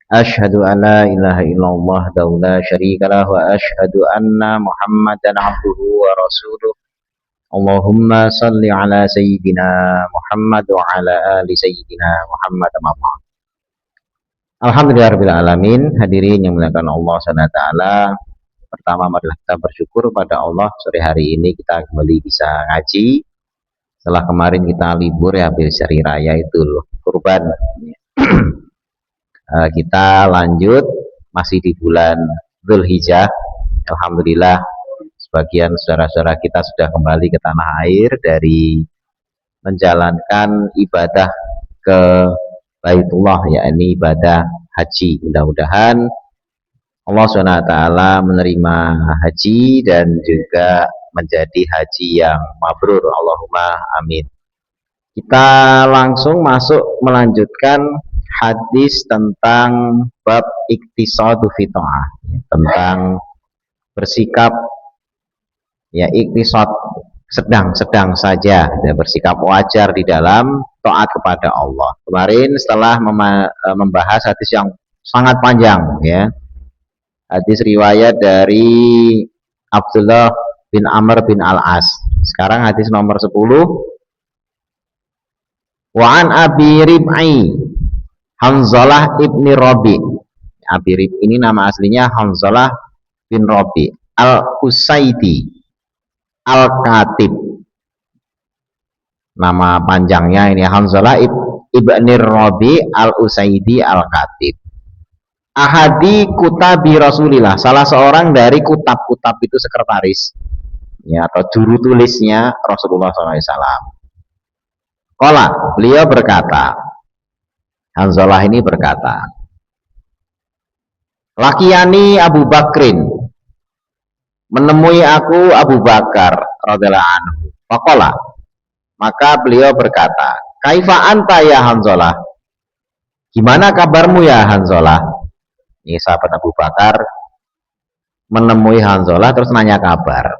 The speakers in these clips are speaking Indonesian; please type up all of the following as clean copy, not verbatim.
Asyhadu an la ilaha illallah wa la syarikalah wa asyhadu anna Muhammadan abduhu wa rasuluh. Allahumma salli ala sayyidina Muhammad wa ala ali sayyidina Muhammad amma ba'd. Alhamdulillahirabbil alamin. Hadirin yang dimuliakan Allah Subhanahu wa taala. Pertama marilah kita bersyukur pada Allah, sore hari ini kita kembali bisa ngaji. Setelah kemarin kita libur ya habis hari raya itu loh, kurban. Kita lanjut masih di bulan Dzulhijjah. Alhamdulillah sebagian saudara-saudara kita sudah kembali ke tanah air dari menjalankan ibadah ke Baitullah, yakni ibadah haji. Mudah-mudahan Allah SWT menerima haji dan juga menjadi haji yang mabrur. Allahumma amin. Kita langsung masuk melanjutkan hadis tentang bab iktisadu fi ta'ah, tentang bersikap ya iktisad, sedang-sedang saja ya, bersikap wajar di dalam taat kepada Allah. Kemarin setelah membahas hadis yang sangat panjang ya, hadis riwayat dari Abdullah bin Amr bin Al-As. Sekarang hadis nomor 10. Wa an Abi Rib'i Hanzalah ibni Rabi. Abi Rib'i ini nama aslinya Hanzalah bin Rabi Al-Usaidi Al-Katib. Nama panjangnya ini Hanzalah ibni Rabi Al-Usaidi Al-Katib. Ahadi kutabi Rasulillah, salah seorang dari kutab-kutab itu sekretaris ya, atau juru tulisnya Rasulullah SAW. Qala, beliau berkata, Hanzalah ini berkata, Lakiyani Abu Bakrin, menemui aku Abu Bakar radhiyallahu anhu. Faqala, maka beliau berkata, Kaifa anta ya Hanzalah? Gimana kabarmu ya Hanzalah? Ini sahabat Abu Bakar menemui Hanzalah terus nanya kabar.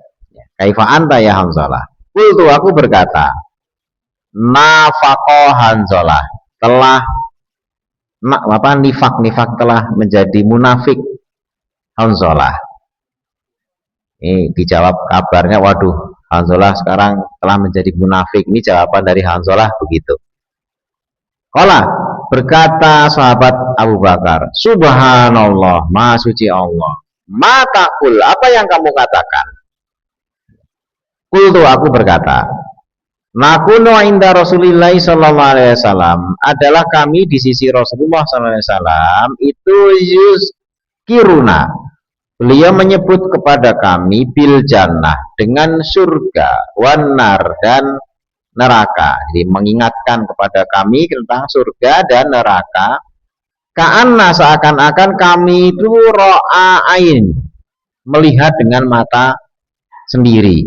Kaifa anta ya Hanzalah? Qultu, aku berkata, nafaqo Hanzalah, telah nifak telah menjadi munafik Hanzalah. Ini dijawab kabarnya, waduh, Hanzalah sekarang telah menjadi munafik. Ini jawaban dari Hanzalah begitu. Qala, berkata sahabat Abu Bakar, Subhanallah, Maha suci Allah. Ma taqul, apa yang kamu katakan? Qultu, aku berkata, Nakunu inda Rasulillah sallallahu alaihi wasallam, adalah kami di sisi Rasulullah sallallahu alaihi wasallam itu yuzkiruna, beliau menyebut kepada kami bil jannah, dengan surga, wanar, dan neraka. Jadi mengingatkan kepada kami tentang surga dan neraka. Ka'anna, seakan-akan kami itu ro'ain, melihat dengan mata sendiri.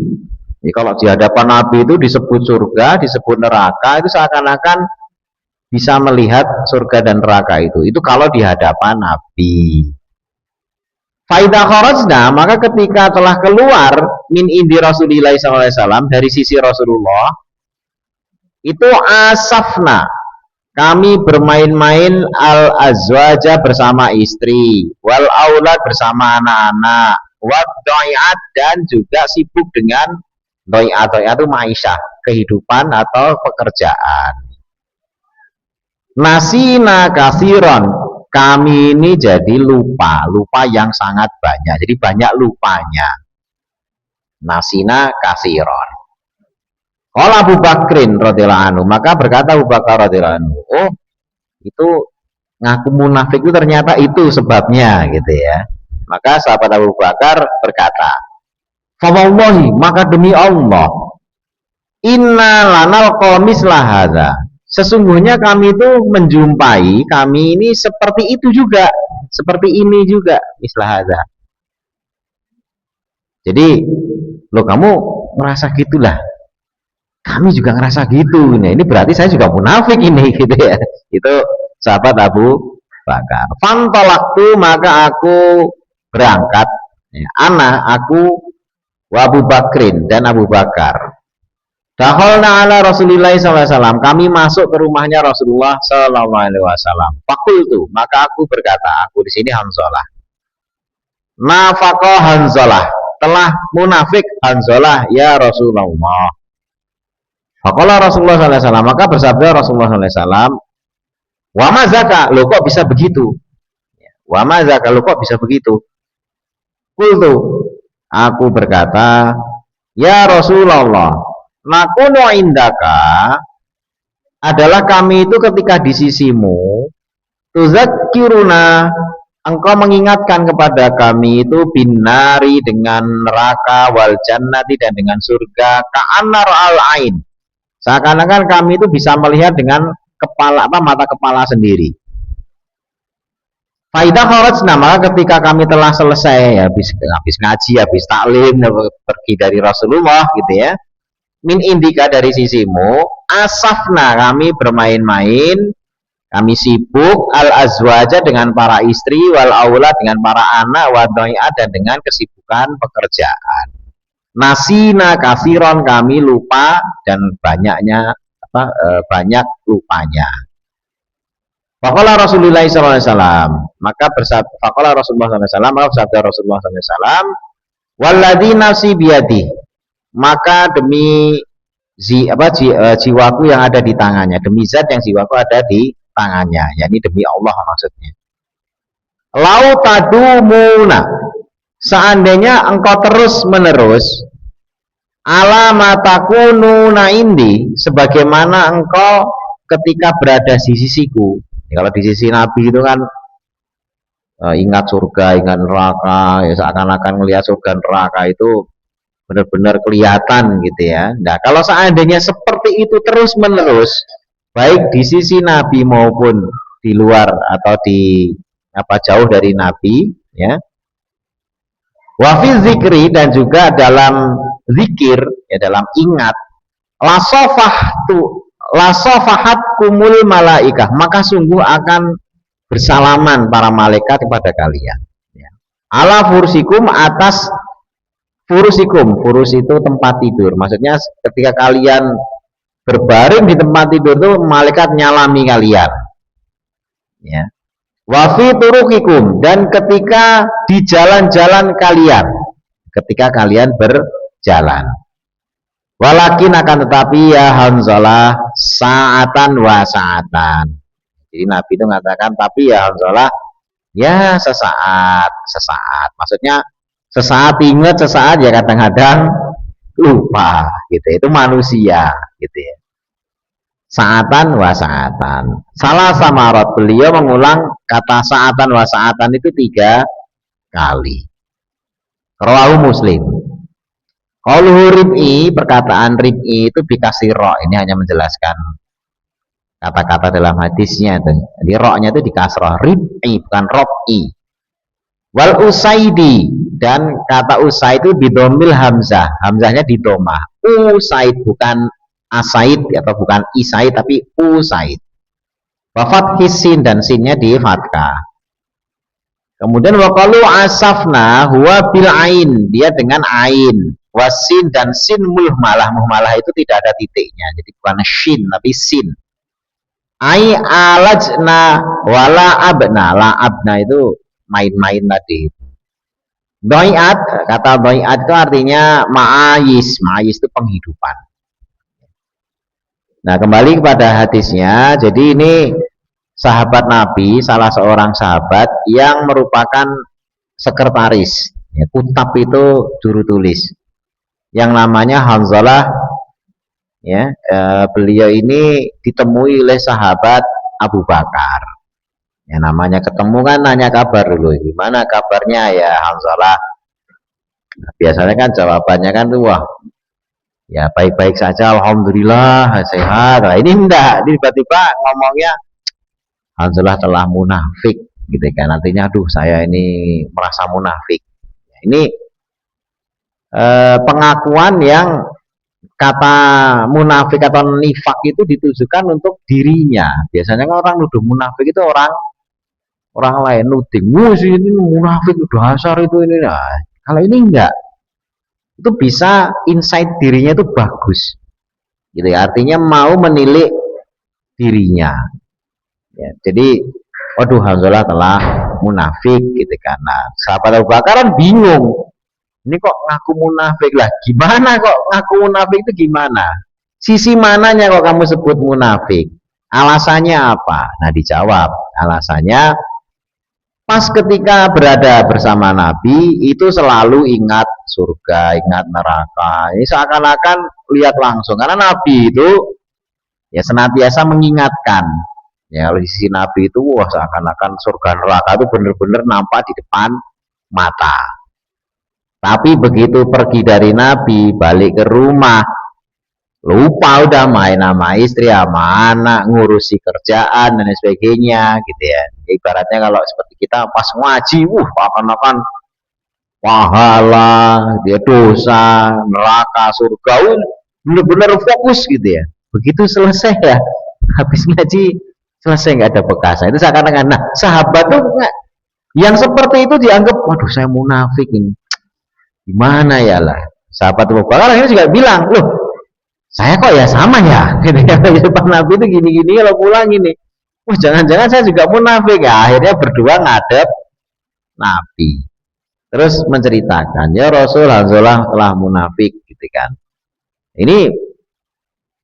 Jadi kalau di hadapan Nabi itu disebut surga, disebut neraka, itu seakan-akan bisa melihat surga dan neraka itu. Itu kalau di hadapan Nabi. Faidah kharajna, maka ketika telah keluar min indi Rasulillah SAW, dari sisi Rasulullah, itu asafna, kami bermain-main al-azwaja bersama istri, wal aulad bersama anak-anak, wad doiat, dan juga sibuk dengan doiat itu ma'isyah, kehidupan atau pekerjaan. Nasina kasiron, kami ini jadi lupa yang sangat banyak, jadi banyak lupanya. Nasina kasiron. Qala Abu Bakrin radhiyallahu anhu, maka berkata Abu Bakar radhiyallahu anhu, oh itu ngaku munafik itu ternyata itu sebabnya gitu ya. Maka sahabat Abu Bakar berkata, Fawallahi, maka demi Allah, inna lanal mislah hadza, sesungguhnya kami itu menjumpai, kami ini seperti itu juga, seperti ini juga, mislah hadza. Jadi, lo kamu merasa gitulah, kami juga ngerasa gitu. Nah, ini berarti saya juga munafik ini gitu ya. Itu sahabat Abu Bakar. Fantolaktu, maka aku berangkat, ya, aku wa Abu Bakrin, dan Abu Bakar, Dakhalna ala Rasulillah sallallahu alaihi wasallam. Kami masuk ke rumahnya Rasulullah sallallahu alaihi wasallam. Fakultu, maka aku berkata, aku di sini Hanzalah. Nafaqah Hanzalah, telah munafik Hanzalah ya Rasulullah. Faqala Rasulullah sallallahu alaihi wasallam, maka bersabda Rasulullah sallallahu alaihi wasallam, wa ma zaka, lo kok bisa begitu? Wa ma zaka, lo kok bisa begitu? Qultu, aku berkata, ya Rasulullah, nakunu indaka, adalah kami itu ketika di sisimu, tuzakkiruna, engkau mengingatkan kepada kami itu binari, dengan neraka, wal jannati, dan dengan surga, ka'anna ra'al ain, seakan-akan kami itu bisa melihat dengan kepala mata kepala sendiri. Faidah kharajna, maka ketika kami telah selesai, habis ngaji, habis taklim, pergi dari Rasulullah gitu ya, min indika, dari sisimu, asafna, kami bermain-main, kami sibuk, al azwaja, dengan para istri, wal aula, dengan para anak, wa dhai'a, dan dengan kesibukan pekerjaan. Nasina kasiron, kami lupa dan banyaknya banyak lupanya. Faqala Rasulullah sallallahu alaihi wasallam, maka bersabda faqala Rasulullah sallallahu alaihi wasallam, maka bersabda Rasulullah sallallahu alaihi wasallam, walladzi nafsi biyadi, maka demi jiwaku yang ada di tangannya, demi zat yang jiwaku ada di tangannya, yakni demi Allah maksudnya. Lau tadumuna, seandainya engkau terus menerus, ala matakununa indi, sebagaimana engkau ketika berada di sisiku. Kalau di sisi Nabi itu kan ingat surga, ingat neraka, ya seakan-akan melihat surga neraka itu benar-benar kelihatan gitu ya. Nah, kalau seandainya seperti itu terus menerus, baik di sisi Nabi maupun di luar atau di jauh dari Nabi, ya. Wafi zikri, dan juga dalam zikir, ya dalam ingat, lasofahat kumul malaikah, maka sungguh akan bersalaman para malaikat kepada kalian, ya. Ala fursikum, atas furusikum, furus itu tempat tidur, maksudnya ketika kalian berbaring di tempat tidur itu malaikat nyalami kalian, ya. Wafi turukikum, dan ketika di jalan-jalan kalian, ketika kalian berjalan. Walakin, akan tetapi ya Hanzalah, sa'atan wa sa'atan. Jadi Nabi itu mengatakan, tapi ya Hanzalah, ya sesaat. Maksudnya sesaat ingat, sesaat ya kadang-kadang lupa gitu. Itu manusia gitu ya. Sa'atan wa sa'atan. Salah samarat, beliau mengulang kata sa'atan wa sa'atan itu 3 kali. Rawahu Muslim. Qauluhu rib'i, perkataan rib'i itu dikasih ro, ini hanya menjelaskan kata-kata dalam hadisnya itu. Jadi ro-nya itu dikasroh, rib'i bukan rob'i. Wal usaidi, dan kata usai itu bidomil hamzah, hamzahnya didomah. Usaid bukan asaid atau bukan isaid, tapi usaid. Wafat hisin, dan sinnya di fathah. Kemudian waqalu asafna huwa bil ain, dia dengan ain. Wasin, dan sin muhmalah itu tidak ada titiknya, jadi bukan shin tapi sin. Ai alajna wala abna, la abna itu main-main tadi. Doiat, kata doiat itu artinya ma'ayis itu penghidupan. Nah, kembali kepada hadisnya, jadi ini sahabat Nabi, salah seorang sahabat yang merupakan sekretaris, ya, kutab itu juru tulis, yang namanya Hanzalah, ya. Beliau ini ditemui oleh sahabat Abu Bakar, ya, namanya ketemu kan nanya kabar dulu, gimana kabarnya ya Hanzalah. Nah, biasanya kan jawabannya kan tuh, wah ya baik-baik saja, alhamdulillah sehat. Nah, ini enggak, ini tiba-tiba ngomongnya Hanzalah telah munafik gitu kan, nantinya aduh saya ini merasa munafik. Ini pengakuan yang kata munafik atau nifak itu ditujukan untuk dirinya. Biasanya kan orang nuduh munafik itu orang lain nuding, ini munafik dasar itu ini. Nah, kalau ini enggak, itu bisa insight dirinya itu bagus. gitu ya. Artinya mau menilik dirinya ya. Jadi waduh, Hamzah telah munafik gitu kan. Nah, sahabat Abu Bakar kan bingung, ini kok ngaku munafik lah, gimana kok ngaku munafik itu gimana, sisi mananya kok kamu sebut munafik, alasannya apa? Nah, dijawab alasannya pas ketika berada bersama Nabi itu selalu ingat surga, ingat neraka. Ini seakan-akan lihat langsung karena Nabi itu ya senantiasa mengingatkan. Ya, kalau di sisi Nabi itu wah seakan-akan surga neraka itu benar-benar nampak di depan mata. Tapi begitu pergi dari Nabi, balik ke rumah, lupa udah main sama istri, sama anak, ngurusi kerjaan dan sebagainya gitu ya. Ibaratnya kalau seperti kita pas ngaji, akan-akan pahala, dia dosa, neraka, surga, benar-benar fokus gitu ya. Begitu selesai ya, habis ngaji selesai nggak ada bekasan. Itu seakan-akan. Nah, sahabat tuh nggak, yang seperti itu dianggap, waduh saya munafik ini. Gimana ya lah? Sahabat Abu Bakar akhirnya juga bilang, loh saya kok ya sama ya. Gitu ya. Pak Nabi itu gini-gini kalau pulang ini. Wah jangan-jangan saya juga munafik ya. Akhirnya berdua ngadep Nabi. Terus menceritakan, ya Rasul Hanzalah telah munafik gitu kan. Ini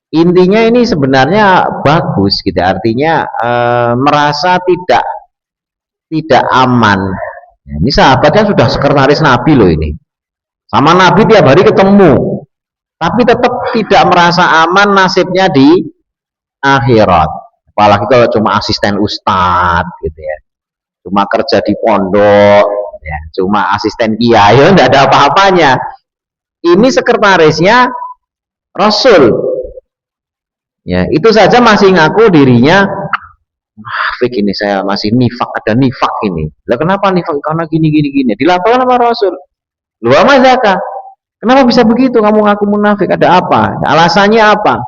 intinya ini sebenarnya bagus gitu, artinya merasa tidak aman. Ya, ini sahabatnya sudah sekretaris Nabi loh ini, sama Nabi tiap hari ketemu, tapi tetap tidak merasa aman nasibnya di akhirat. Apalagi kalau cuma asisten ustadz gitu ya, cuma kerja di pondok, ya, cuma asisten kiai, ya tidak ada apa-apanya. Ini sekretarisnya Rasul. Ya, itu saja masih ngaku dirinya Fik, ini saya masih nifak, ada nifak ini. Lah kenapa nifak? Karena gini. Dilaporkan sama Rasul. Lu ama Zaka. Kenapa bisa begitu? Kamu ngaku munafik, ada apa? Alasannya apa?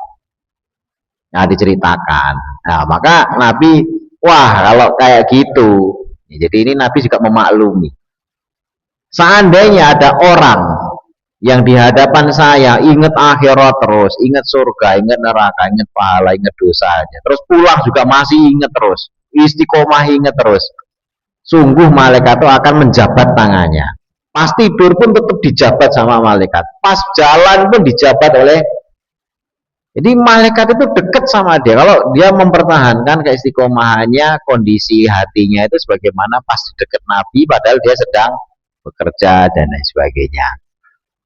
Nah, diceritakan. Nah, maka Nabi, wah kalau kayak gitu. Ya, jadi ini Nabi juga memaklumi. Seandainya ada orang yang di hadapan saya ingat akhirat terus, ingat surga, ingat neraka, ingat pahala, ingat dosanya, terus pulang juga masih ingat terus, istiqomah ingat terus, sungguh malaikat itu akan menjabat tangannya. Pas tidur pun tetap dijabat sama malaikat, pas jalan pun dijabat oleh. Jadi malaikat itu dekat sama dia kalau dia mempertahankan keistiqomahannya, kondisi hatinya itu sebagaimana pas dekat Nabi padahal dia sedang bekerja dan lain sebagainya.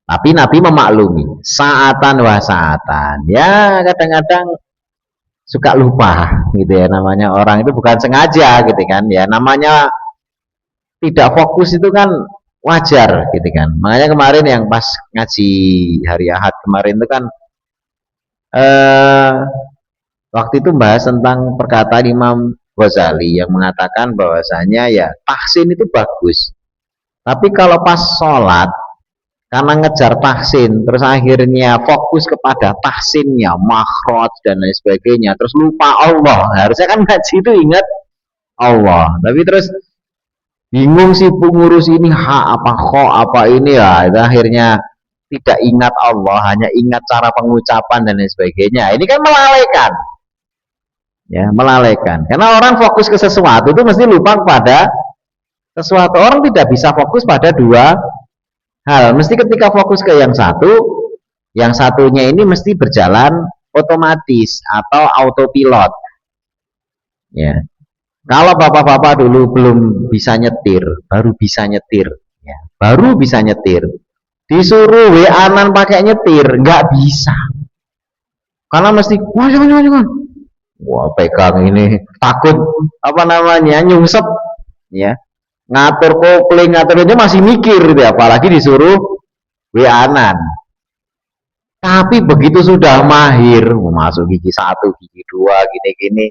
Tapi Nabi memaklumi, saatan wa saatan. Ya kadang-kadang suka lupa gitu ya, namanya orang itu bukan sengaja gitu kan ya, namanya tidak fokus itu kan wajar gitu kan. Makanya kemarin yang pas ngaji hari Ahad kemarin itu kan waktu itu bahas tentang perkataan Imam Ghazali yang mengatakan bahwasanya ya tahsin itu bagus. Tapi kalau pas sholat karena ngejar tahsin terus akhirnya fokus kepada tahsinnya, makhraj dan lain sebagainya, terus lupa Allah. Harusnya kan ngaji itu ingat Allah, tapi terus bingung sih pengurus ini ha apa kho apa ini ya, itu akhirnya tidak ingat Allah, hanya ingat cara pengucapan dan lain sebagainya. Ini kan melalaikan ya, melalaikan karena orang fokus ke sesuatu itu mesti lupa pada sesuatu. Orang tidak bisa fokus pada dua hal, mesti ketika fokus ke yang satu, yang satunya ini mesti berjalan otomatis atau autopilot ya. Kalau bapak-bapak dulu belum bisa nyetir, baru bisa nyetir ya, baru bisa nyetir, disuruh WA-an pakai nyetir nggak bisa, karena mesti wah jangan, wah pegang ini takut apa namanya nyungsep ya, ngatur kopling, ngatur aja masih mikir gitu ya, apalagi disuruh WA-an. Tapi begitu sudah mahir, masuk gigi satu, gigi dua, gini-gini,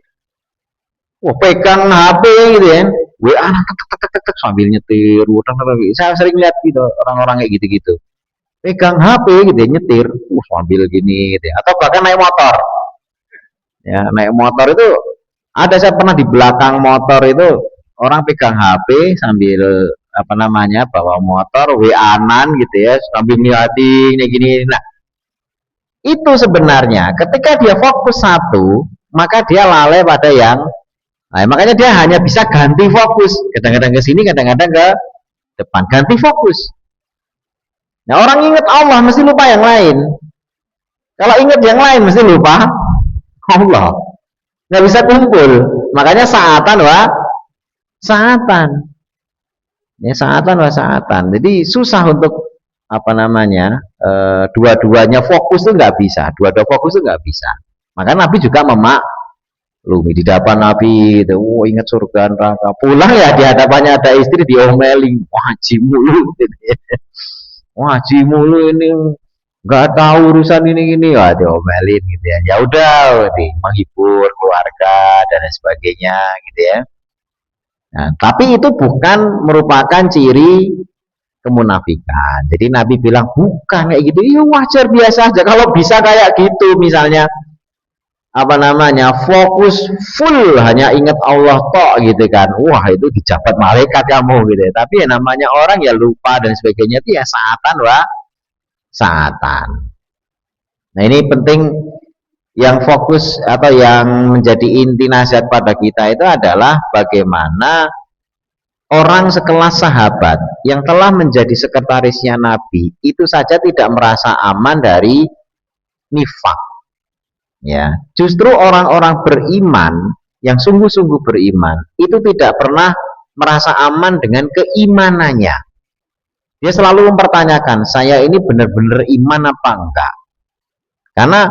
pegang HP gitu ya, WA-an tek sambil nyetir. Saya sering lihat gitu orang-orang kayak gitu-gitu, pegang HP gitu ya, nyetir, sambil gini gitu ya. Atau bahkan naik motor. Ya, naik motor itu ada, saya pernah di belakang motor itu orang pegang HP sambil apa namanya bawa motor WA-an gitu ya, sambil ngeliatin gini. Nah Itu sebenarnya ketika dia fokus satu, maka dia lalai pada yang lain. Makanya dia hanya bisa ganti fokus, kadang-kadang ke sini, kadang-kadang ke depan, ganti fokus. Nah, orang ingat Allah mesti lupa yang lain. Kalau ingat yang lain mesti lupa Allah. Nggak bisa kumpul. Makanya saatan wa saatan. Ya, saatan wa saatan. Jadi susah untuk apa namanya dua-duanya fokus itu nggak bisa. Dua-dua fokus itu nggak bisa. Maka Nabi juga memaklumi di hadapan Nabi itu, ingat surga neraka. Pulang ya di hadapannya ada istri diomelin, wajib mulu, gitu ya. Wajib mulu ini nggak tahu urusan ini ya diomelin gitu ya. Ya udah, menghibur keluarga dan lain sebagainya gitu ya. Nah, tapi itu bukan merupakan ciri kemunafikan. Jadi Nabi bilang bukan kayak gitu. Iya wajar biasa aja kalau bisa kayak gitu misalnya apa namanya fokus full hanya ingat Allah tok gitu kan. Wah itu dijabat malaikat kamu gitu ya. Tapi ya namanya orang ya lupa dan sebagainya itu ya saatan saatan. Nah ini penting yang fokus atau yang menjadi inti nasihat pada kita itu adalah bagaimana orang sekelas sahabat yang telah menjadi sekretarisnya Nabi itu saja tidak merasa aman dari nifak. Ya, justru orang-orang beriman yang sungguh-sungguh beriman itu tidak pernah merasa aman dengan keimanannya. Dia selalu mempertanyakan, saya ini benar-benar iman apa enggak? Karena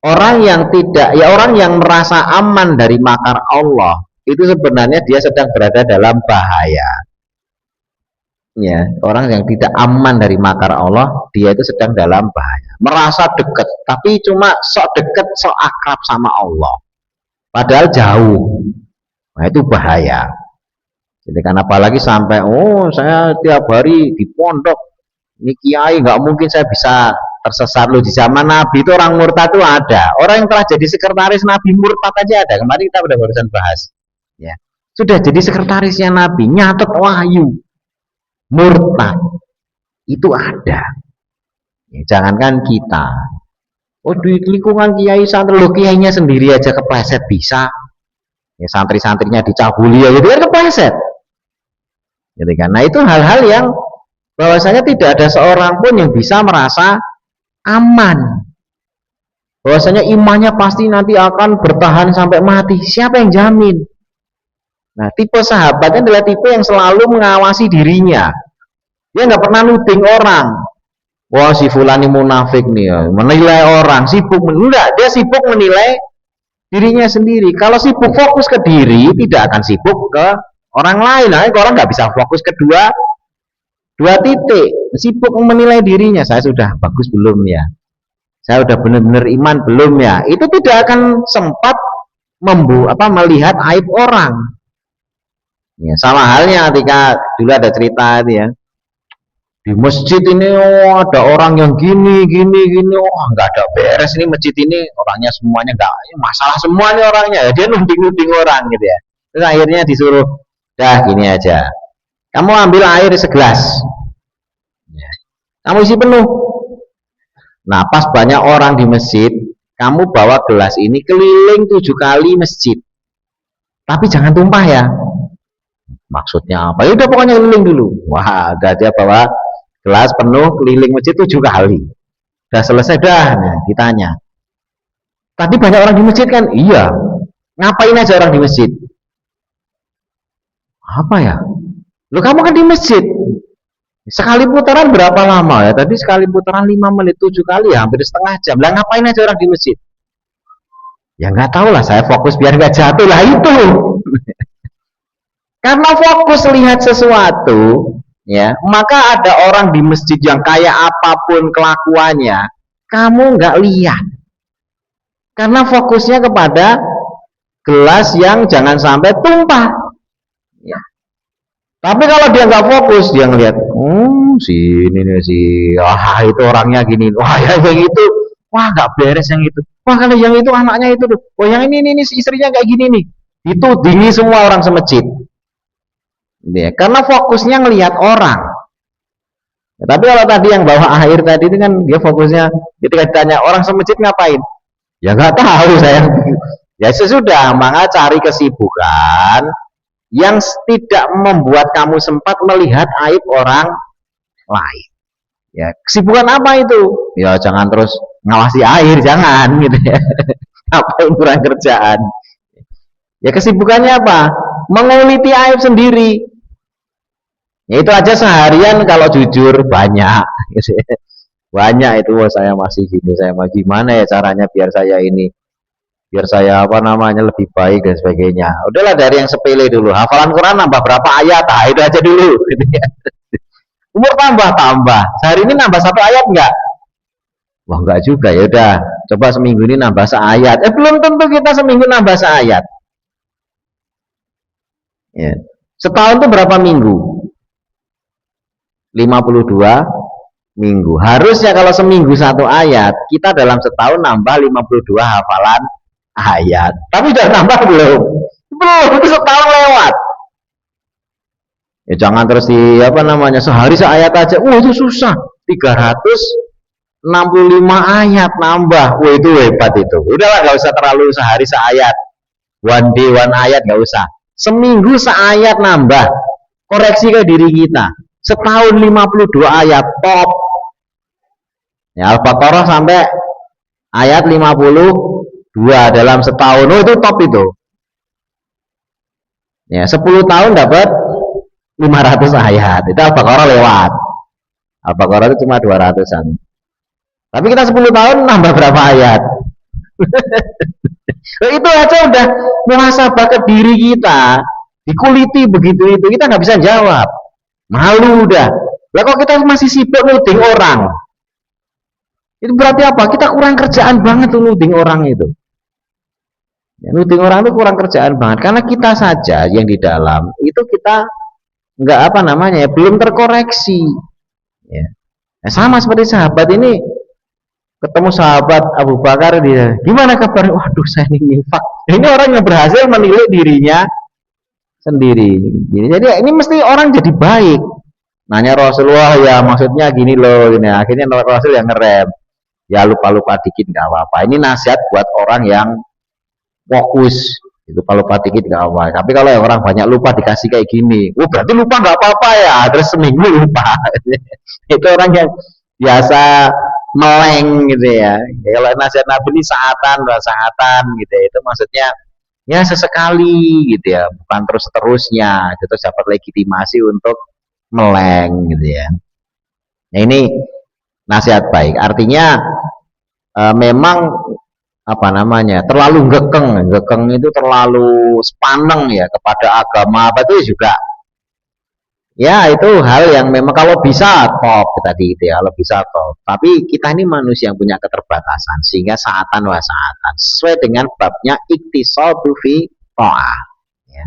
orang yang tidak, ya orang yang merasa aman dari makar Allah itu sebenarnya dia sedang berada dalam bahaya. Ya, orang yang tidak aman dari makar Allah, dia itu sedang dalam bahaya. Merasa dekat, tapi cuma sok dekat, sok akrab sama Allah. Padahal jauh. Nah, itu bahaya. Jadi kan apalagi sampai, oh saya tiap hari di pondok, ini kiai, nggak mungkin saya bisa tersesat loh. Di zaman Nabi itu orang murtad itu ada. Orang yang telah jadi sekretaris Nabi murtad aja ada. Kemarin kita udah barusan bahas. Ya, sudah jadi sekretarisnya Nabi, nyatet wahyu. Murtad itu ada ya, jangankan kita di lingkungan kiai santri lo kiainya sendiri aja kepleset bisa ya, santri-santrinya dicabuli ya gitu kan kepleset gitu kan. Nah itu hal-hal yang bahwasanya tidak ada seorang pun yang bisa merasa aman bahwasanya imannya pasti nanti akan bertahan sampai mati. Siapa yang jamin? Nah tipe sahabatnya adalah tipe yang selalu mengawasi dirinya. Dia nggak pernah nuding orang. Wah si fulani munafik nih ya. Menilai orang, sibuk enggak, dia sibuk menilai dirinya sendiri. Kalau sibuk fokus ke diri, tidak akan sibuk ke orang lain. Nah, orang nggak bisa fokus ke dua titik. Sibuk menilai dirinya. Saya sudah bagus belum ya? Saya udah benar-benar iman belum ya? Itu tidak akan sempat melihat aib orang. Ya, sama halnya ketika dulu ada cerita itu ya. Di masjid ini ada orang yang gini nggak ada beres ini masjid ini orangnya semuanya nggak masalah semua nih orangnya ya, dia nuding orang gitu ya. Terus akhirnya disuruh dah gini aja, kamu ambil air segelas ya, kamu isi penuh. Nah pas banyak orang di masjid, kamu bawa gelas ini keliling 7 kali masjid, tapi jangan tumpah ya. Maksudnya apa? Ya udah pokoknya keliling dulu. Wah ada dia bawa gelas penuh keliling masjid 7 kali. Udah selesai dah, nah, ditanya. Tadi banyak orang di masjid kan? Iya. Ngapain aja orang di masjid? Apa ya? Lo kamu kan di masjid. Sekali putaran berapa lama ya? Tadi sekali putaran 5 menit 7 kali ya, hampir setengah jam. Lah ngapain aja orang di masjid? Ya nggak tahu lah, saya fokus biar nggak jatuh lah itu. Karena fokus lihat sesuatu, ya maka ada orang di masjid yang kayak apapun kelakuannya kamu nggak lihat karena fokusnya kepada gelas yang jangan sampai tumpah ya. Tapi kalau dia nggak fokus, dia ngelihat si ini nih si itu orangnya gini, wah ya yang itu wah nggak beres yang itu, wah kalau yang itu anaknya itu tuh, wah yang ini istrinya kayak gini nih, itu dingin semua orang semasjid ya, karena fokusnya ngelihat orang. Ya, tapi kalau tadi yang bawa air tadi itu kan dia fokusnya ketika ditanya orang semajid ngapain, ya nggak tahu saya. Ya sesudah, maka cari kesibukan yang tidak membuat kamu sempat melihat aib orang lain. Ya kesibukan apa itu? Ya jangan terus ngawasi air, jangan gitu ya. Apa yang kurang kerjaan? Ya kesibukannya apa? Menguliti aib sendiri. Ya itu aja seharian kalau jujur banyak. Banyak itu, wah saya masih gini, saya mau gimana ya caranya biar saya apa namanya lebih baik dan sebagainya. Udahlah dari yang sepele dulu. Hafalan Quran nambah berapa ayat? Ah itu aja dulu. Gitu ya. Umur tambah. Sehari ini nambah satu ayat enggak? Wah enggak juga, ya udah. Coba seminggu ini nambah seayat. Belum tentu kita seminggu nambah seayat. Ya. Setahun itu berapa minggu? 52 minggu. Harusnya kalau seminggu satu ayat, kita dalam setahun nambah 52 hafalan ayat. Tapi udah nambah belum? Belum, itu setahun lewat. Ya jangan terus di apa namanya sehari seayat aja. Itu susah. 365 ayat nambah. Itu hebat itu. Udahlah nggak usah terlalu sehari seayat. One day one ayat nggak usah. Seminggu seayat nambah. Koreksi ke diri kita. Setahun 52 ayat top. Ya Al-Baqarah sampai ayat 52 dalam setahun. Itu top itu. Ya 10 tahun dapat 500 ayat. Itu Al-Baqarah lewat. Al-Baqarah itu cuma 200-an. Tapi kita 10 tahun nambah berapa ayat? Itu aja udah muhasabah ke diri kita. Dikuliti begitu itu kita nggak bisa jawab. Malu udah. Lah kok kita masih sibuk nuding orang? Itu berarti apa? Kita kurang kerjaan banget tuh nuding orang itu. Ya, nuding orang itu kurang kerjaan banget karena kita saja yang di dalam itu kita nggak apa namanya ya belum terkoreksi. Ya. Nah, sama seperti sahabat ini ketemu sahabat Abu Bakar dia gimana kabar? Waduh saya ini infak. Ini orang yang berhasil menilai dirinya sendiri. Jadi ini mesti orang jadi baik. Nanya Rasulullah ya maksudnya gini loh, gini. Akhirnya Rasul yang ngerem. Ya lupa-lupa dikit nggak apa-apa. Ini nasihat buat orang yang fokus. Itu kalau lupa dikit nggak apa. Tapi kalau yang orang banyak lupa dikasih kayak gini, berarti lupa nggak apa-apa ya. Terus seminggu lupa. Itu orang yang biasa meleng gitu ya. Kalau nasihat Nabi ini saatan gitu ya. Itu maksudnya ya sesekali gitu ya, bukan terus-terusnya. Itu dapat legitimasi untuk meleng gitu ya. Nah ini nasihat baik. Artinya memang apa namanya terlalu gekeng itu terlalu sepaneng ya kepada agama apa itu juga ya itu hal yang memang kalau bisa top tadi itu ya kalau bisa top tapi kita ini manusia yang punya keterbatasan sehingga saatan wa saatan sesuai dengan babnya iktisadu fi ta'ah ya.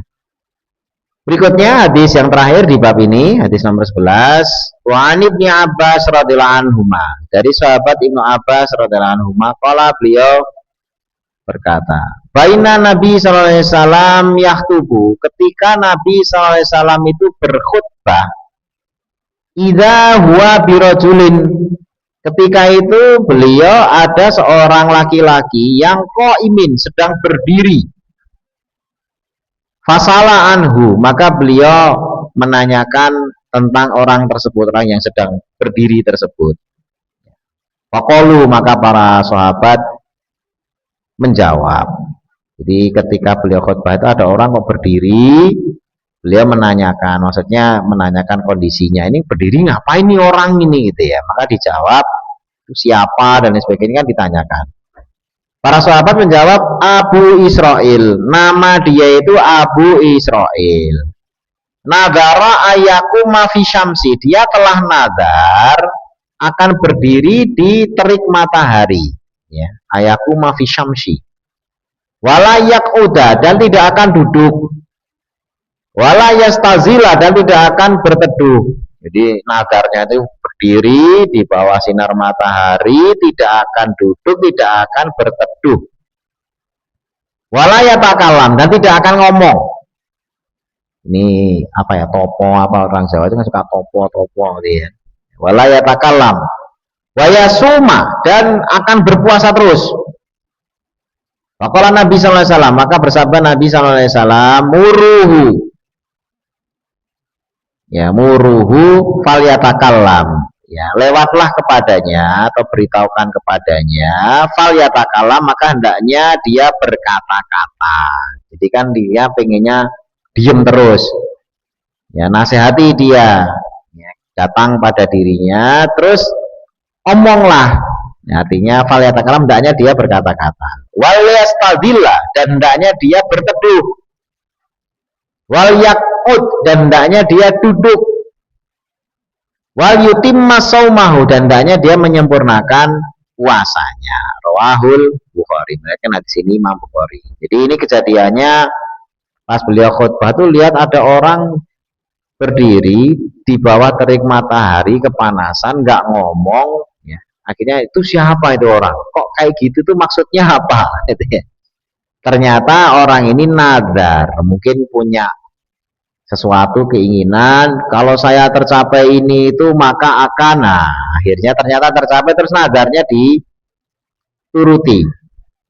Berikutnya hadis yang terakhir di bab ini hadis nomor 11 wa Ibnu Abbas radhiyallahu anhuma dari sahabat Ibnu Abbas radhiyallahu anhuma qala beliau berkata, baina Nabi sallallahu alaihi wasallam yahtubu ketika Nabi sallallahu alaihi wasallam itu berkhutbah idza huwa birajulin ketika itu beliau ada seorang laki-laki yang qaimin sedang berdiri fasala anhu maka beliau menanyakan tentang orang tersebut orang yang sedang berdiri tersebut faqalu maka para sahabat menjawab. Jadi ketika beliau khutbah itu ada orang kok berdiri, beliau menanyakan, maksudnya menanyakan kondisinya. Ini berdiri ngapain nih orang ini gitu ya. Maka dijawab itu siapa dan sebagainya kan ditanyakan. Para sahabat menjawab Abu Israil. Nama dia itu Abu Israil. Nadara ayaku mafi syamsi. Dia telah nadar akan berdiri di terik matahari. Ya, ayaku mafi syamsi walayak uda dan tidak akan duduk walayastazila dan tidak akan berteduh jadi nadarnya itu berdiri di bawah sinar matahari tidak akan duduk tidak akan berteduh walayatakalam dan tidak akan ngomong ini apa ya topo apa orang Jawa itu kan suka topo gitu ya wala yatakallam wa yasuma, dan akan berpuasa terus. Faqala Nabi sallallahu alaihi wasallam, maka bersabda Nabi sallallahu alaihi wasallam, muruhu, ya muruhu falyatakallam, ya lewatlah kepadanya atau beritahukan kepadanya, falyatakallam, maka hendaknya dia berkata-kata. Jadi kan dia pengennya diem terus, ya nasihati dia, ya, datang pada dirinya terus omonglah, ya, artinya falyatakalam, hendaknya dia berkata-kata, wal yastadillah, dan hendaknya dia berteduh, wal yakut, dan hendaknya dia duduk, wal yutimma saumahu, dan hendaknya dia menyempurnakan puasanya. Rawahul Bukhari. Mereka di sini Imam Bukhari. Jadi ini kejadiannya pas beliau khutbah tuh, lihat ada orang berdiri di bawah terik matahari kepanasan, nggak ngomong, ya. Akhirnya itu siapa itu orang? Kok kayak gitu tuh maksudnya apa? Ternyata orang ini nadar, mungkin punya sesuatu keinginan, kalau saya tercapai ini itu maka akan, nah akhirnya ternyata tercapai, terus nadarnya dituruti,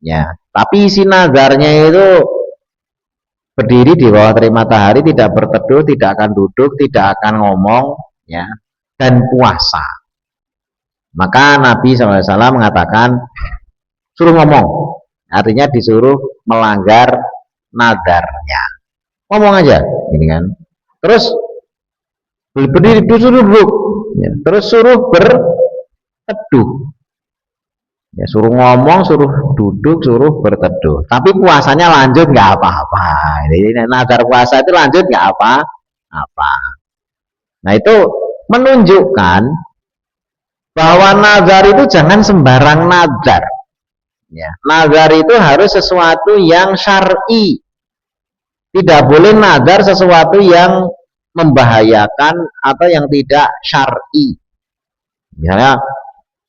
ya. Tapi isi nadarnya itu berdiri di bawah terik matahari, tidak berteduh, tidak akan duduk, tidak akan ngomong, ya, dan puasa. Maka Nabi SAW mengatakan suruh ngomong, artinya disuruh melanggar nadarnya. Ngomong aja, ini kan. Terus berdiri suruh duduk, ya. Terus suruh berteduh. Ya, suruh ngomong, suruh duduk, suruh berteduh. Tapi puasanya lanjut nggak apa-apa. Jadi nazar puasa itu lanjut nggak apa-apa. Nah itu menunjukkan bahwa nazar itu jangan sembarang nazar. Ya, nazar itu harus sesuatu yang syar'i. Tidak boleh nazar sesuatu yang membahayakan atau yang tidak syar'i. Misalnya,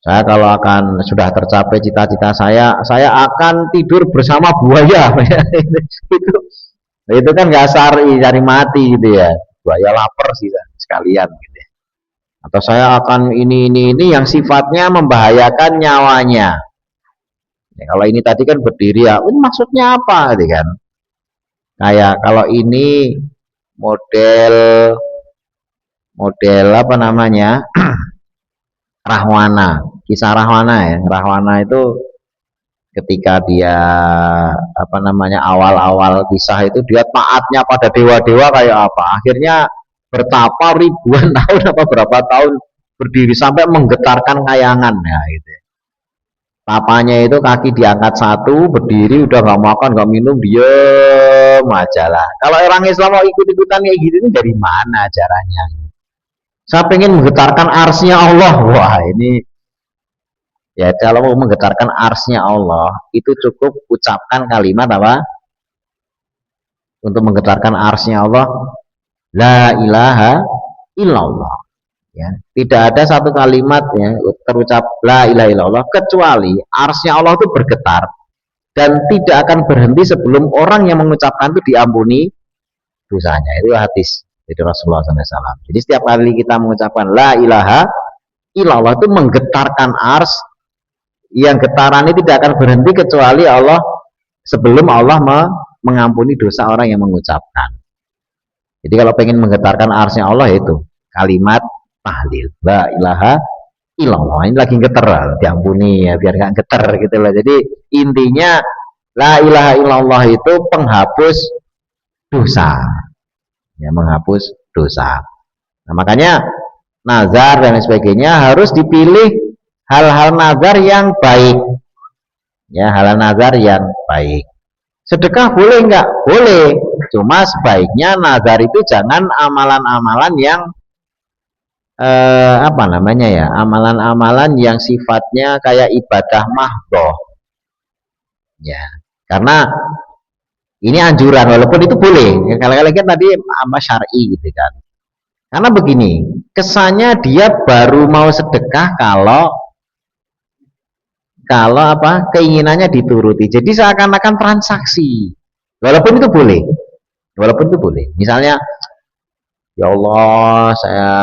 saya kalau akan sudah tercapai cita-cita saya akan tidur bersama buaya. itu kan nggak syar'i, cari mati gitu ya. Buaya lapar sih sekalian gitu ya. Atau saya akan ini yang sifatnya membahayakan nyawanya. Ya, kalau ini tadi kan berdiri, ya, ini maksudnya apa gitu kan? Kayak kalau ini model apa namanya? Rahwana, kisah Rahwana ya. Rahwana itu ketika dia apa namanya awal-awal kisah itu dia taatnya pada dewa-dewa kayak apa. Akhirnya bertapa ribuan tahun apa berapa tahun berdiri sampai menggetarkan kayangan ya gitu. Tapanya itu kaki diangkat satu, berdiri udah nggak makan nggak minum, diem aja lah. Kalau orang Islam mau ikut-ikutan kayak gitu ini dari mana caranya? Saya pengen menggetarkan arsnya Allah. Wah ini ya, kalau mau menggetarkan arsnya Allah itu cukup ucapkan kalimat apa? Untuk menggetarkan arsnya Allah, la ilaha illallah. Ya, tidak ada satu kalimat ya terucap la ilaha illallah kecuali arsnya Allah itu bergetar dan tidak akan berhenti sebelum orang yang mengucapkan itu diampuni dosanya. Itu hadis dari Rasulullah SAW. Jadi setiap kali kita mengucapkan la ilaha illallah itu menggetarkan ars, yang getarannya tidak akan berhenti kecuali Allah, sebelum Allah mengampuni dosa orang yang mengucapkan. Jadi kalau pengen menggetarkan arsnya Allah itu kalimat tahlil la ilaha illallah, ini lagi getar diampuni ya biar nggak getar gitu loh. Jadi intinya la ilaha illallah itu penghapus dosa, ya menghapus dosa. Nah makanya nazar dan sebagainya harus dipilih hal-hal nazar yang baik, ya hal-hal nazar yang baik. Sedekah boleh nggak? Boleh, cuma sebaiknya nazar itu jangan amalan-amalan yang apa namanya ya, amalan-amalan yang sifatnya kayak ibadah mahdhah, ya karena ini anjuran walaupun itu boleh kalau kan tadi sama syar'i gitu kan. Karena begini, kesannya dia baru mau sedekah kalau apa keinginannya dituruti, jadi seakan-akan transaksi walaupun itu boleh. Misalnya Ya Allah, saya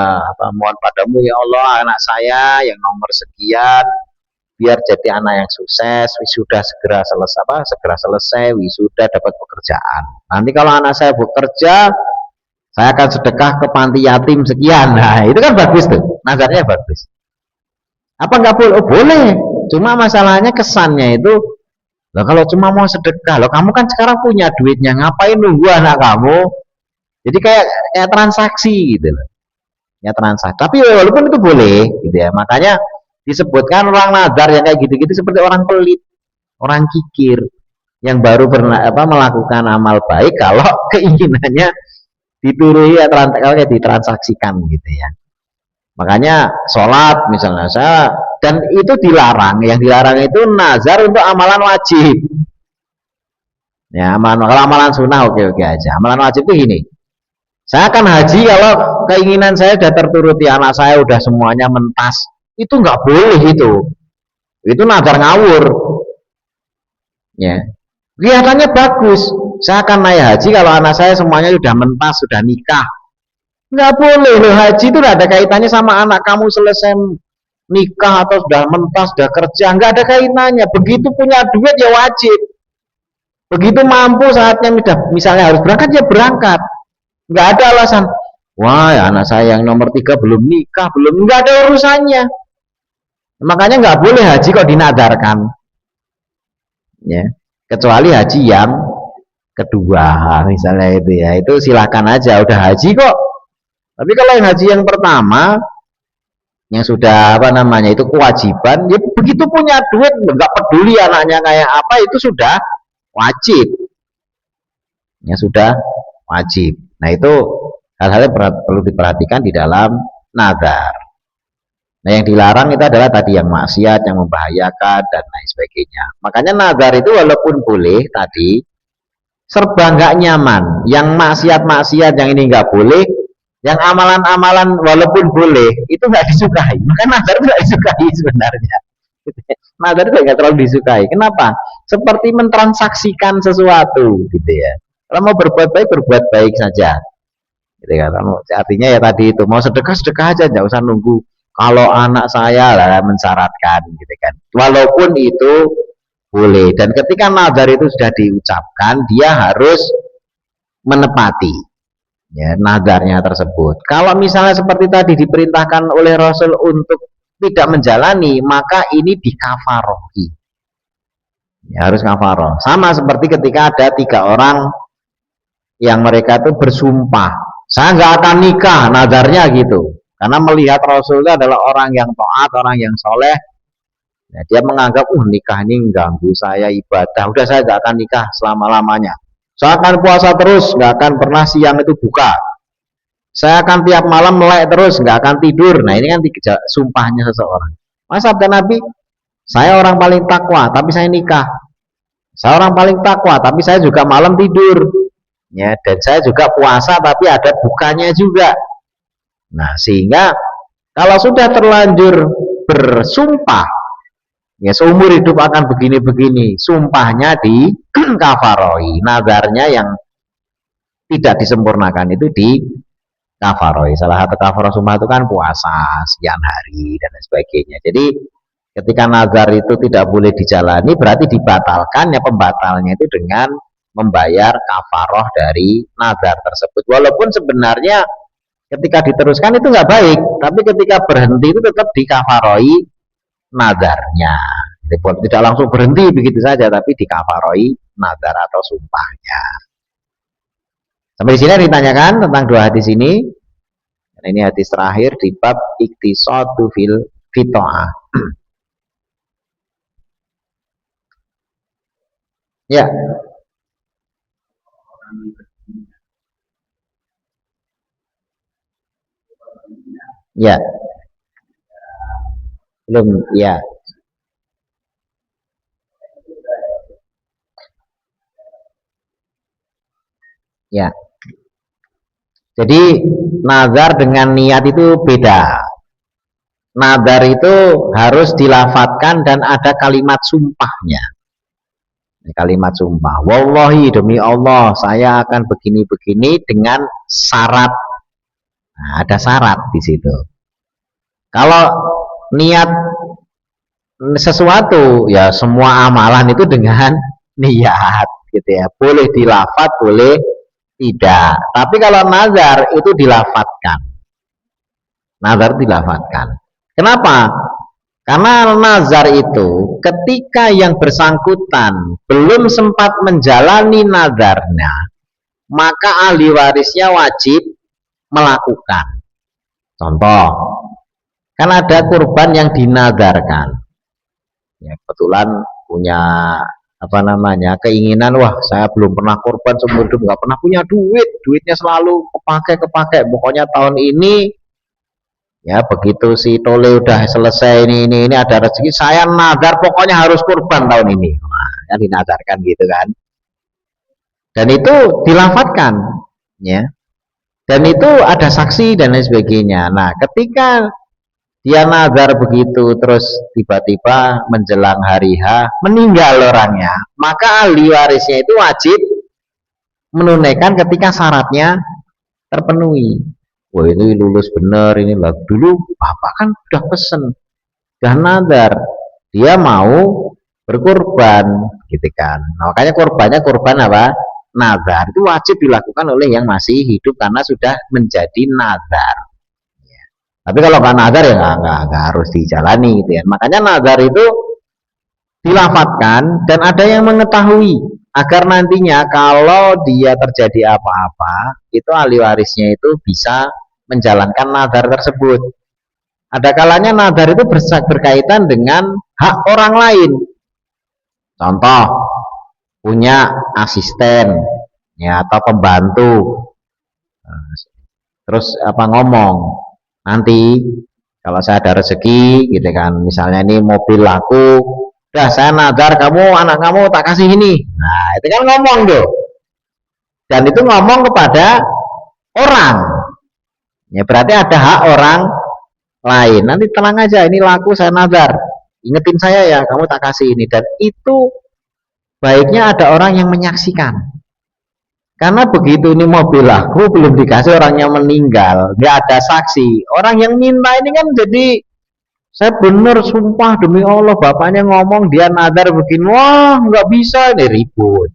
mohon padamu ya Allah, anak saya yang nomor sekian biar jadi anak yang sukses, wisuda segera selesai, segera selesai, wisuda dapat pekerjaan. Nanti kalau anak saya bekerja, saya akan sedekah ke panti yatim sekian. Nah, itu kan bagus tuh, nazarnya bagus. Apa nggak boleh? Oh, boleh. Cuma masalahnya kesannya itu, loh, kalau cuma mau sedekah, loh kamu kan sekarang punya duitnya, ngapain nunggu anak kamu? Jadi kayak transaksi gitu loh. Ya transaksi. Tapi walaupun itu boleh, gitu ya. Makanya disebutkan orang nazar yang kayak gitu-gitu seperti orang pelit, orang kikir yang baru melakukan amal baik kalau keinginannya dituruhi atau ditransaksikan gitu ya. Makanya sholat misalnya saya, dan itu dilarang. Yang dilarang itu nazar untuk amalan wajib. Ya, kalau amalan sunnah oke-oke aja. Amalan wajib itu gini. Saya akan haji kalau keinginan saya sudah terturuti, anak saya udah semuanya mentas. Itu nggak boleh itu. Itu nazar ngawur. Ya. Kelihatannya bagus. Saya akan naik haji kalau anak saya semuanya sudah mentas, sudah nikah. Nggak boleh loh, haji itu ada kaitannya sama anak kamu selesai nikah atau sudah mentas, sudah kerja, nggak ada kaitannya. Begitu punya duit ya wajib. Begitu mampu saatnya misalnya harus berangkat ya berangkat. Nggak ada alasan. Wah, ya anak saya yang nomor 3 belum nikah, belum, nggak ada urusannya. Makanya nggak boleh haji kok dinadarkan. Ya. Kecuali haji yang kedua misalnya itu ya, itu silakan aja, udah haji kok. Tapi kalau yang haji yang pertama yang sudah itu kewajiban, ya begitu punya duit nggak peduli anaknya kayak apa, itu sudah wajib. Ya sudah wajib. Nah, itu hal-hal yang perlu diperhatikan di dalam nazar. Nah, yang dilarang itu adalah tadi yang maksiat, yang membahayakan dan lain sebagainya. Makanya nazar itu walaupun boleh tadi, serba nggak nyaman. Yang maksiat-maksiat yang ini nggak boleh, yang amalan-amalan walaupun boleh itu nggak disukai. Maka nazar itu nggak disukai sebenarnya. Nazar itu nggak terlalu disukai. Kenapa? Seperti mentransaksikan sesuatu, gitu ya. Kalau mau berbuat baik saja. Gitu kan. Artinya ya tadi itu mau sedekah aja, nggak usah nunggu. Kalau anak saya lah mensyaratkan, gitu kan. Walaupun itu boleh. Dan ketika nazar itu sudah diucapkan, dia harus menepati ya nazarnya tersebut. Kalau misalnya seperti tadi diperintahkan oleh Rasul untuk tidak menjalani, maka ini dikafarohi. Ya, harus kafaroh. Sama seperti ketika ada 3 orang yang mereka itu bersumpah, saya nggak akan nikah, nazarnya gitu. Karena melihat Rasul itu adalah orang yang taat, orang yang soleh. Ya, dia menganggap, nikah ini mengganggu saya ibadah. Udah, saya nggak akan nikah selama-lamanya. Saya akan puasa terus, nggak akan pernah siang itu buka. Saya akan tiap malam melek terus, nggak akan tidur. Nah, ini kan sumpahnya seseorang. Masa sabda Nabi, saya orang paling takwa, tapi saya nikah. Saya orang paling takwa, tapi saya juga malam tidur. Ya, dan saya juga puasa, tapi ada bukanya juga. Nah, sehingga kalau sudah terlanjur bersumpah, ya seumur hidup akan begini-begini, sumpahnya di kafaroi, nazarnya yang tidak disempurnakan itu di kafaroi. Salah satu kafaroh sumpah itu kan puasa sekian hari dan sebagainya. Jadi ketika nazar itu tidak boleh dijalani, berarti dibatalkan, ya pembatalnya itu dengan membayar kafaroh dari nazar tersebut. Walaupun sebenarnya ketika diteruskan itu nggak baik, tapi ketika berhenti itu tetap dikafaroi nazarnya. Tidak langsung berhenti begitu saja, tapi dikafaroi nazar atau sumpahnya. Sampai di sini ditanyakan tentang 2 hadis ini. Dan ini hadis terakhir di bab iktisadu fil fitoah. Ya. Ya. Belum, ya. Ya. Jadi nazar dengan niat itu beda. Nazar itu harus dilafatkan dan ada kalimat sumpahnya. Kalimat sumpah. Wallahi, demi Allah, saya akan begini-begini dengan syarat Nah, ada syarat di situ. Kalau niat sesuatu, ya semua amalan itu dengan niat gitu ya. Boleh dilafat, boleh tidak. Tapi kalau nazar itu dilafatkan. Nazar dilafatkan. Kenapa? Karena nazar itu ketika yang bersangkutan belum sempat menjalani nazarnya, maka ahli warisnya wajib melakukan. Contoh, kan ada kurban yang dinazarkan. Ya, kebetulan punya apa namanya keinginan, wah saya belum pernah kurban seumur hidup, nggak pernah punya duit, duitnya selalu kepake, pokoknya tahun ini ya begitu si tole udah selesai ini ada rezeki saya nazar pokoknya harus kurban tahun ini. Nah, yang dinazarkan gitu kan, dan itu dilafatkan ya, dan itu ada saksi dan lain sebagainya. Nah ketika dia nazar begitu terus tiba-tiba menjelang hari H meninggal orangnya, maka ahli warisnya itu wajib menunaikan ketika syaratnya terpenuhi. Wah ini lulus bener ini lah, dulu bapak kan udah pesen, udah nazar dia mau berkorban gitu kan. Nah, makanya korbannya korban apa? Nazar. Itu wajib dilakukan oleh yang masih hidup karena sudah menjadi nazar. Tapi kalau nggak nazar ya nggak harus dijalani gitu ya. Makanya nazar itu dilafatkan dan ada yang mengetahui agar nantinya kalau dia terjadi apa-apa itu ahli warisnya itu bisa menjalankan nazar tersebut. Ada kalanya nazar itu berkaitan dengan hak orang lain. Contoh, punya asisten ya atau pembantu, terus apa ngomong, nanti kalau saya ada rezeki gitu kan, misalnya ini mobil laku, udah saya nazar kamu anak kamu tak kasih ini. Nah itu kan ngomong tuh, dan itu ngomong kepada orang ya, berarti ada hak orang lain. Nanti tenang aja ini laku saya nazar, ingetin saya ya kamu tak kasih ini. Dan itu baiknya ada orang yang menyaksikan, karena begitu ini mobil laku belum dikasih orangnya meninggal, nggak ada saksi, orang yang minta ini kan jadi saya bener sumpah demi Allah bapaknya ngomong dia nazar begini, wah nggak bisa, ini ribut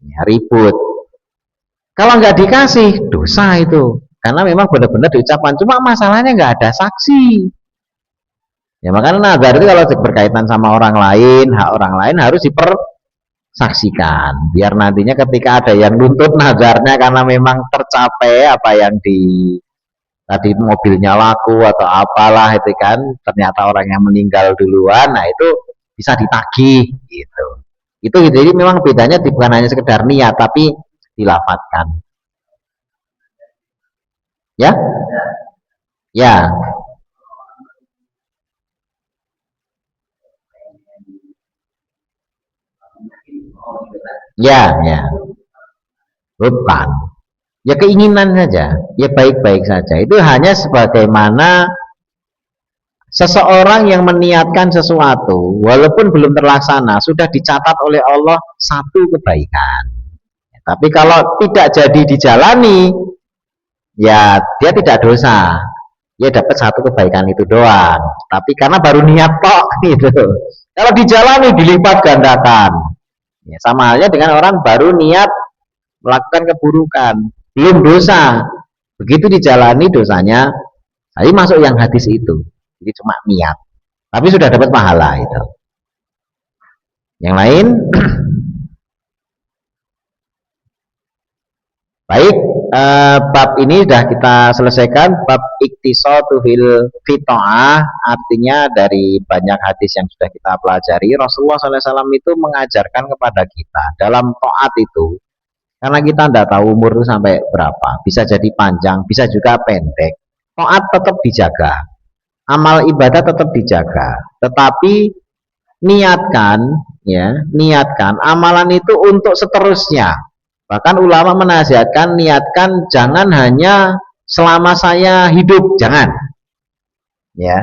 ya, ribut. Kalau nggak dikasih dosa itu, karena memang benar-benar diucapkan, cuma masalahnya nggak ada saksi ya. Makanya nazar itu kalau berkaitan sama orang lain, hak orang lain harus dipersaksikan biar nantinya ketika ada yang nuntut nazarnya karena memang tercapai apa yang di tadi mobilnya laku atau apalah itu kan, ternyata orang yang meninggal duluan, nah itu bisa ditagih gitu. Itu jadi memang bedanya bukan hanya sekedar niat tapi dilafatkan ya. Ya, ya, bukan, ya keinginan saja, ya baik-baik saja. Itu hanya sebagaimana seseorang yang meniatkan sesuatu walaupun belum terlaksana sudah dicatat oleh Allah satu kebaikan. Tapi kalau tidak jadi dijalani, ya dia tidak dosa, dia dapat satu kebaikan itu doang. Tapi karena baru niat tok gitu. Kalau dijalani dilipat gandakan. Ya, sama halnya dengan orang baru niat melakukan keburukan, belum dosa. Begitu dijalani dosanya, saya masuk yang hadis itu. Jadi cuma niat, tapi sudah dapat pahala itu. Yang lain, baik, bab ini sudah kita selesaikan, bab iktisadu fil fitoah, artinya dari banyak hadis yang sudah kita pelajari, Rasulullah SAW itu mengajarkan kepada kita dalam taat itu, karena kita tidak tahu umur itu sampai berapa, bisa jadi panjang, bisa juga pendek, taat tetap dijaga, amal ibadah tetap dijaga, tetapi niatkan ya, niatkan amalan itu untuk seterusnya. Bahkan ulama menasihatkan niatkan jangan hanya selama saya hidup, jangan ya.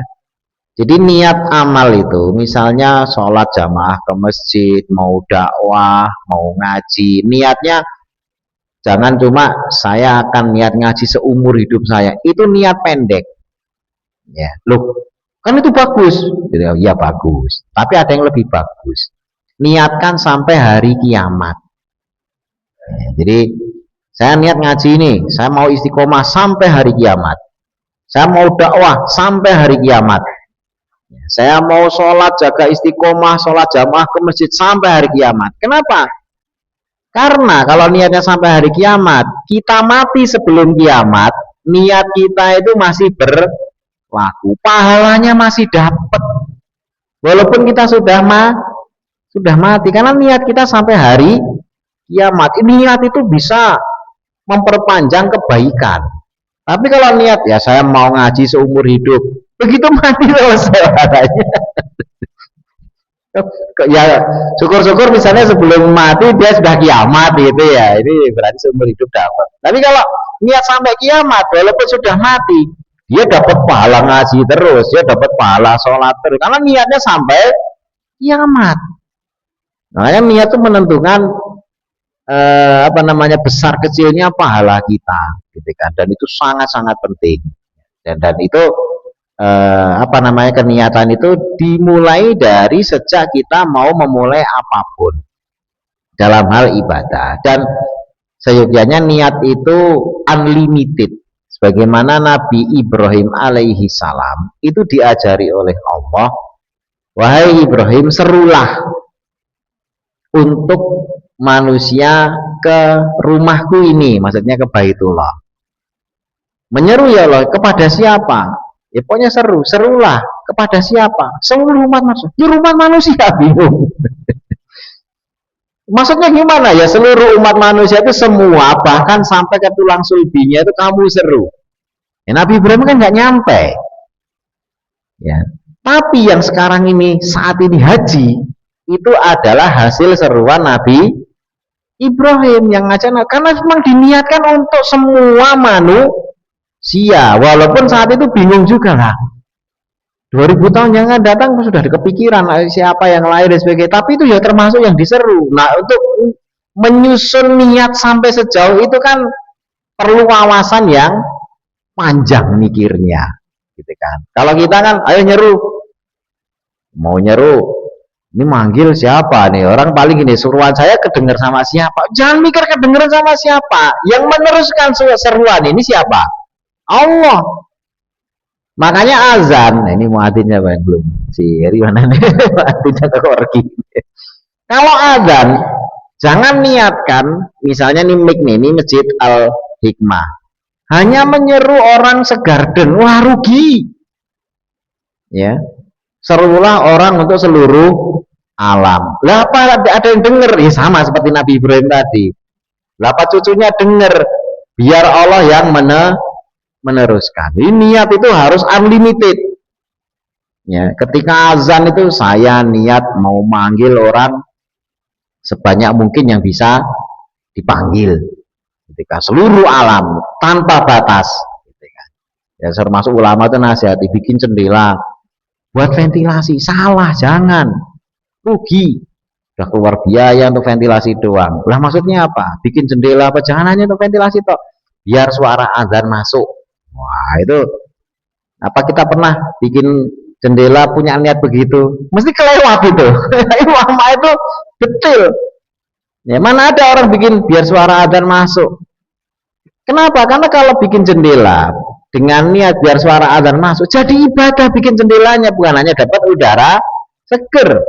Jadi niat amal itu misalnya sholat jamaah ke masjid, mau dakwah, mau ngaji, niatnya Jangan cuma saya akan niat ngaji seumur hidup saya. Itu niat pendek. Ya, loh, kan itu bagus. Ya bagus. Tapi ada yang lebih bagus. Niatkan sampai hari kiamat. Ya, jadi saya niat ngaji ini, saya mau istiqomah sampai hari kiamat. Saya mau dakwah sampai hari kiamat. Saya mau sholat jaga istiqomah, sholat jamaah ke masjid sampai hari kiamat. Kenapa? Karena kalau niatnya sampai hari kiamat, kita mati sebelum kiamat, niat kita itu masih berlaku, pahalanya masih dapat. Walaupun kita sudah mati, karena niat kita sampai hari kiamat. Niat itu bisa memperpanjang kebaikan. Tapi kalau niat ya saya mau ngaji seumur hidup, begitu mati selesai katanya. Ya syukur-syukur misalnya sebelum mati dia sudah kiamat gitu ya, ini berarti seumur hidup dapat. Tapi kalau niat sampai kiamat, walaupun sudah mati, dia dapat pahala ngaji terus, dia dapat pahala sholat terus, karena niatnya sampai kiamat. Makanya niat itu menentukan besar kecilnya pahala kita, gitu kan. Dan itu sangat-sangat penting. Dan itu keniatan itu dimulai dari sejak kita mau memulai apapun dalam hal ibadah. Dan seyogyanya niat itu unlimited. Sebagaimana Nabi Ibrahim alaihi salam itu diajari oleh Allah, wahai Ibrahim, serulah untuk manusia ke rumahku ini, maksudnya ke Baitullah. Menyeru ya Allah, kepada siapa? Ya pokoknya serulah kepada siapa? Seluruh umat manusia. Ya umat manusia bingung. Maksudnya gimana ya, seluruh umat manusia itu semua, bahkan sampai ke tulang sulbinya itu kamu seru. Ya, Nabi Ibrahim kan nggak nyampe. Ya. Tapi yang sekarang ini saat ini haji itu adalah hasil seruan Nabi Ibrahim yang ngajak, karena memang diniatkan untuk semua manusia, walaupun saat itu bingung juga lah. 2000 tahun yang akan datang sudah kepikiran siapa yang lahir dan sebagainya, tapi itu ya termasuk yang diseru. Nah, untuk menyusun niat sampai sejauh itu kan perlu wawasan yang panjang mikirnya, gitu kan. Kalau kita kan ayo nyeru, mau nyeru, ini manggil siapa nih, orang paling gini, suruhan saya kedengar sama siapa. Jangan mikir kedengaran sama siapa, yang meneruskan seruan ini siapa? Allah. Makanya azan. Nah, ini muadzinnya belum si Heri mana nih? Muadzinnya ke Korki. Kalau azan jangan niatkan, misalnya nih mik nih, ini Masjid Al Hikmah, hanya menyeru orang segarden, wah rugi. Ya, serulah orang untuk seluruh alam. Lah apa ada yang dengar? Ya sama seperti Nabi Ibrahim tadi. Lah apa cucunya dengar? Biar Allah yang meneruskan. Ini niat itu harus unlimited. Ya, ketika azan itu saya niat mau manggil orang sebanyak mungkin yang bisa dipanggil. Ketika seluruh alam tanpa batas. Ya, termasuk ulama itu nasihati bikin jendela buat ventilasi, salah, jangan, rugi, udah keluar biaya untuk ventilasi doang. Lah maksudnya apa? Bikin jendela apa? Jangan hanya untuk ventilasi toh, biar suara azan masuk. Wah itu apa, kita pernah bikin jendela punya niat begitu, mesti kelewat itu. Ulama itu betul. Ya, mana ada orang bikin biar suara azan masuk? Kenapa? Karena kalau bikin jendela dengan niat biar suara azan masuk, jadi ibadah bikin jendelanya, bukan hanya dapat udara seger.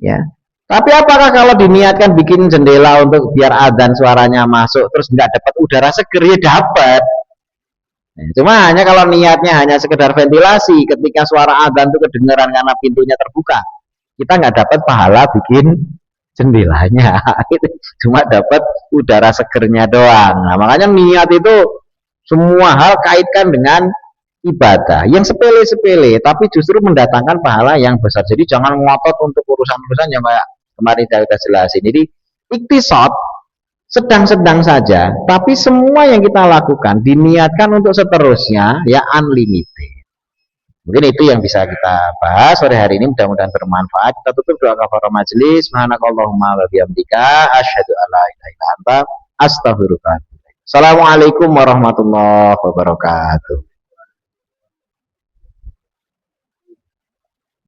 Ya. Tapi apakah kalau diniatkan bikin jendela untuk biar azan suaranya masuk terus nggak dapat udara seger? Ya dapat. Cuma hanya kalau niatnya hanya sekedar ventilasi, ketika suara azan itu kedengaran karena pintunya terbuka, kita nggak dapat pahala bikin jendelanya. Cuma dapat udara segernya doang. Nah, makanya niat itu semua hal kaitkan dengan ibadah yang sepele-sepele, tapi justru mendatangkan pahala yang besar. Jadi jangan ngotot untuk urusan-urusan yang kayak kemarin saya sudah jelasin. Jadi iktisad sedang-sedang saja, tapi semua yang kita lakukan diniatkan untuk seterusnya, ya unlimited. Mungkin itu yang bisa kita bahas sore hari ini, mudah-mudahan bermanfaat. Kita tutup doa kafaratul majelis. Subhanakallahumma wa bihamdika asyhadu an la ilaha illa anta Astaghfirullah. Assalamualaikum warahmatullahi wabarakatuh.